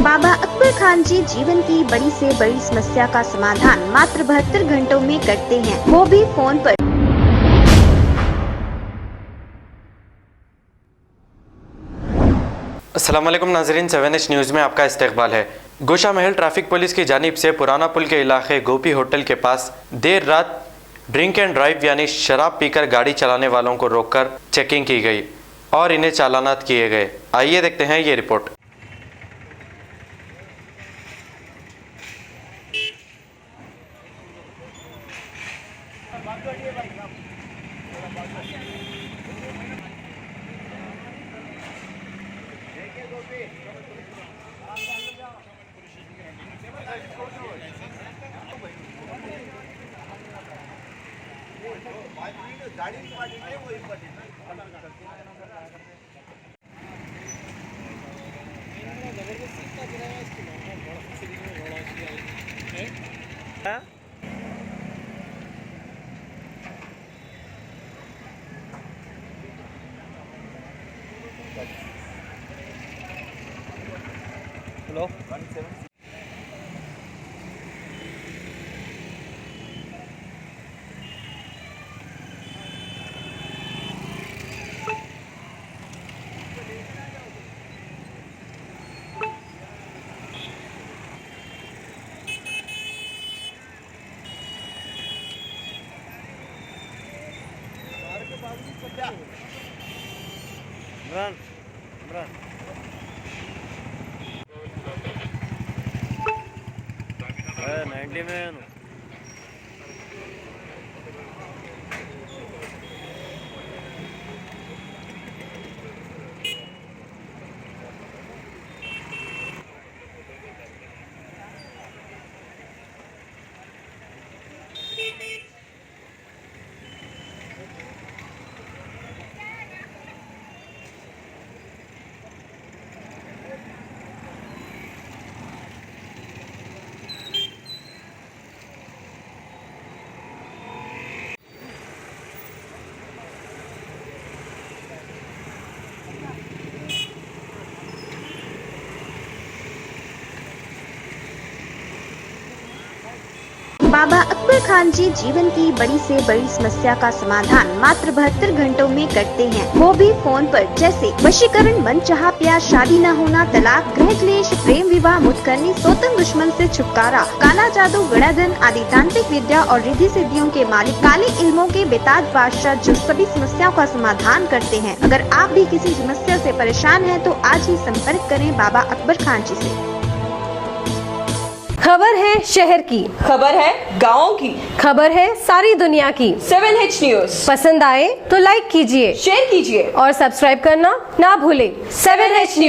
बाबा अकबर खान जी जीवन की बड़ी से बड़ी समस्या का समाधान मात्र 72 घंटों में करते हैं, वो भी फोन पर। अस्सलाम वालेकुम नाज़रीन, 7H न्यूज़ में आपका इस्तकबाल है। गोशा महल ट्रैफिक पुलिस की जानिब से पुराना पुल के इलाके गोपी होटल के पास देर रात ड्रिंक एंड ड्राइव यानी शराब पीकर गाड़ी चलाने वालों को रोककर चेकिंग की गई और इन्हें चालानात किए गए। आइए देखते हैं ये रिपोर्ट। हेलो इमरान इमरान 90 में बाबा अकबर खान जी जीवन की बड़ी से बड़ी समस्या का समाधान मात्र 72 घंटों में करते हैं, वो भी फोन पर। जैसे वशीकरण, मनचाहा प्यार, शादी न होना, तलाक, गृह क्लेश, प्रेम विवाह, मुतकरनी, सोतन दुश्मन से छुटकारा, काला जादू, गड़ाधन आदि तांत्रिक विद्या और रिद्धि सिद्धियों के मालिक काले इल्मों के बेताज बादशाह जो सभी समस्याओं का समाधान करते हैं। अगर आप भी किसी समस्या से परेशान हैं तो आज ही संपर्क करें बाबा अकबर खान जी से। खबर है शहर की, खबर है गाँव की, खबर है सारी दुनिया की। 7H न्यूज़ पसंद आए तो लाइक कीजिए, शेयर कीजिए और सब्सक्राइब करना ना भूलें। 7H news.